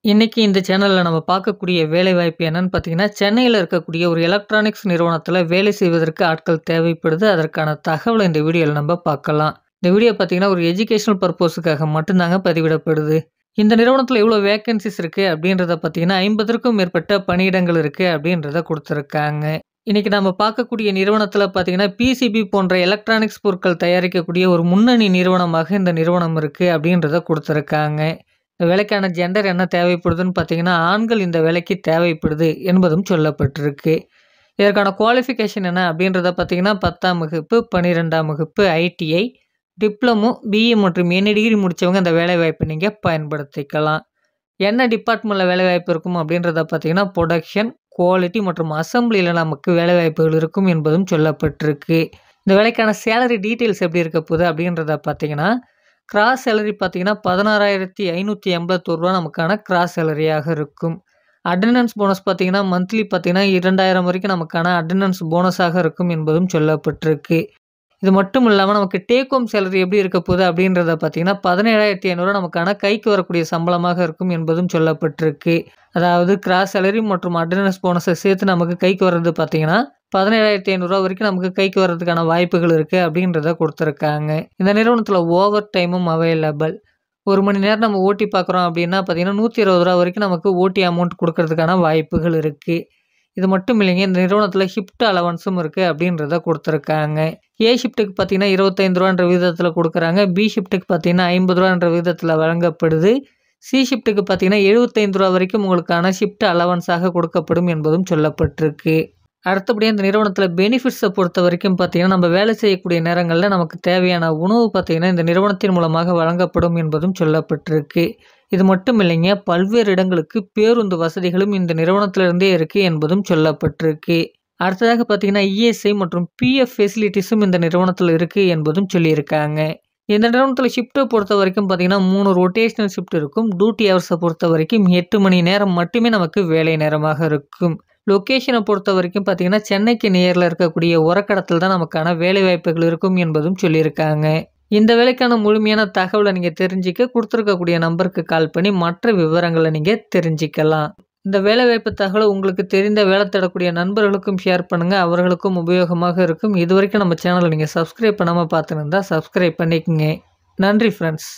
இன்னைக்கு இந்த சேனல்ல நம்ம பார்க்கக்கூடிய வேலைவாய்ப்பு என்னன்னு பார்த்தீங்கன்னா, சென்னையில இருக்கக்கூடிய ஒரு எலக்ட்ரானிக்ஸ் நிறுவனத்தில வேலை செய்வதற்கு ஆட்கள் தேவைப்படுது. அதற்கான தகவல இந்த வீடியோல நம்ம பார்க்கலாம். இந்த வீடியோ பார்த்தீங்கன்னா, ஒரு எஜுகேஷனல் பர்ப்போஸுக்காக மட்டும் தாங்க பதிவிடப்படுது. இந்த நிறுவனத்தில எவ்வளோ வேக்கன்ஸீஸ் இருக்கு அப்படின்றத பார்த்தீங்கன்னா, 50க்கும் மேற்பட்ட பணியிடங்கள் இருக்கு அப்படின்றத குடுத்துருக்காங்க. இன்னைக்கு நம்ம பார்க்கக்கூடிய நிறுவனத்தில பார்த்தீங்கன்னா, பிசிபி போன்ற எலக்ட்ரானிக்ஸ் பொருட்கள் தயாரிக்கக்கூடிய ஒரு முன்னணி நிறுவனமாக இந்த நிறுவனம் இருக்கு அப்படின்றத குடுத்துருக்காங்க. இந்த வேலைக்கான ஜெண்டர் என்ன தேவைப்படுதுன்னு பார்த்தீங்கன்னா, ஆண்கள் இந்த வேலைக்கு தேவைப்படுது என்பதும் சொல்லப்பட்டிருக்கு. இதற்கான குவாலிஃபிகேஷன் என்ன அப்படின்றத பார்த்தீங்கன்னா, 10ஆம் வகுப்பு, 12ஆம் வகுப்பு, ஐடிஐ, டிப்ளமோ, பிஇ மற்றும் எனி டிகிரி முடிச்சவங்க இந்த வேலைவாய்ப்பை நீங்க பயன்படுத்திக்கலாம். என்ன டிபார்ட்மெண்ட்ல வேலைவாய்ப்பு இருக்கும் அப்படின்றத பார்த்தீங்கன்னா, புரொடக்ஷன், குவாலிட்டி மற்றும் அசெம்பிளில நமக்கு வேலைவாய்ப்புகள் இருக்கும் என்பதும் சொல்லப்பட்டிருக்கு. இந்த வேலைக்கான சேலரி டீட்டெயில்ஸ் எப்படி இருக்க போகுது அப்படின்றத பார்த்தீங்கன்னா, கிராஸ் சேலரி பார்த்தீங்கன்னா, ரூ. 16,581 நமக்கான கிராஸ் சேலரியாக இருக்கும். அட்டெண்டன்ஸ் போனஸ் பார்த்தீங்கன்னா, மந்த்லி பார்த்தீங்கன்னா 2000 வரைக்கும் நமக்கான அட்டெண்டன்ஸ் போனஸாக இருக்கும் என்பதும் சொல்லப்பட்டிருக்கு. இது மட்டும் இல்லாம நமக்கு டேக் ஹோம் சேலரி எப்படி இருக்க போகுது அப்படின்றத பார்த்தீங்கன்னா, 17,500 நமக்கான கைக்கு வரக்கூடிய சம்பளமாக இருக்கும் என்பதும் சொல்லப்பட்டிருக்கு. அதாவது கிராஸ் சேலரி மற்றும் அட்டெண்டன்ஸ் போனஸ சேர்த்து நமக்கு கைக்கு வர்றது பார்த்தீங்கன்னா, ரூ. 17,500 வரைக்கும் நமக்கு கைக்கு வர்றதுக்கான வாய்ப்புகள் இருக்கு அப்படின்றத குடுத்துருக்காங்க. இந்த நிறுவனத்தில ஓவர் டைமும் அவைலபிள். 1 மணி நேரம் நம்ம ஓடி பார்க்குறோம் அப்படின்னா பார்த்தீங்கன்னா, ரூ. 120 வரைக்கும் நமக்கு ஓடி அமௌண்ட் குடுக்கறதுக்கான வாய்ப்புகள் இருக்கு. இது மட்டும் இல்லைங்க, இந்த நிறுவனத்தில ஷிஃப்ட் அலவன்ஸும் இருக்கு அப்படின்றத குடுத்துருக்காங்க. ஏ ஷிஃப்ட்டுக்கு பார்த்தீங்கன்னா, ரூ. 25ன்ற விகிதத்தில குடுக்குறாங்க. பி ஷிஃப்ட்டுக்கு பார்த்தீங்கன்னா, ரூ. 50ன்ற விகிதத்தில வழங்கப்படுது. சி ஷிஃப்ட்டுக்கு பார்த்தீங்கன்னா, ரூ. 75 வரைக்கும் உங்களுக்கான ஷிஃப்ட் அலவன்ஸாக கொடுக்கப்படும் என்பதும் சொல்லப்பட்டிருக்கு. அடுத்தபடியா இந்த நிறுவனத்தில பெனிஃபிட்ஸ பொறுத்தவரைக்கும் பார்த்தீங்கன்னா, நம்ம வேலை செய்யக்கூடிய நேரங்கள்ல நமக்கு தேவையான உணவு பார்த்தீங்கன்னா, இந்த நிறுவனத்தின் மூலமாக வழங்கப்படும் என்பதும் சொல்லப்பட்டிருக்கு. இது மட்டும் இல்லைங்க, பல்வேறு இடங்களுக்கு பேருந்து வசதிகளும் இந்த நிறுவனத்திலிருந்தே இருக்கு என்பதும் சொல்லப்பட்டிருக்கு. அடுத்ததாக பார்த்தீங்கன்னா, இஎஸ்ஐ மற்றும் பிஎஃப் ஃபெசிலிட்டீஸும் இந்த நிறுவனத்தில இருக்கு என்பதும் சொல்லியிருக்காங்க. இந்த நிறுவனத்தில ஷிஃப்ட்ட பொறுத்தவரைக்கும் பார்த்தீங்கன்னா, 3 ரொட்டேஷனல் ஷிஃப்ட் இருக்கும். டியூட்டி ஹவர்ஸ பொறுத்தவரைக்கும் 8 மணி நேரம் மட்டுமே நமக்கு வேலை நேரமாக இருக்கும். லொகேஷன பொறுத்தவரைக்கும் பார்த்தீங்கன்னா, சென்னைக்கு நியர்ல இருக்கக்கூடிய ஒரக்கடத்தில தான் நமக்கான வேலைவாய்ப்புகள் இருக்கும் என்பதும் சொல்லியிருக்காங்க. இந்த வேலைக்கான முழுமையான தகவல நீங்க தெரிஞ்சுக்க குடுத்திருக்கக்கூடிய நம்பருக்கு கால் பண்ணி மற்ற விவரங்கள நீங்க தெரிஞ்சுக்கலாம். இந்த வேலைவாய்ப்பு தகவல உங்களுக்கு தெரிந்த வேலை தேடக்கூடிய நண்பர்களுக்கும் ஷேர் பண்ணுங்க. அவர்களுக்கும் உபயோகமாக இருக்கும். இதுவரைக்கும் நம்ம சேனல நீங்க சப்ஸ்கிரைப் பண்ணாம பார்த்துன்னு இருந்தா சப்ஸ்கிரைப் பண்ணிக்கங்க. நன்றி ஃபிரெண்ட்ஸ்.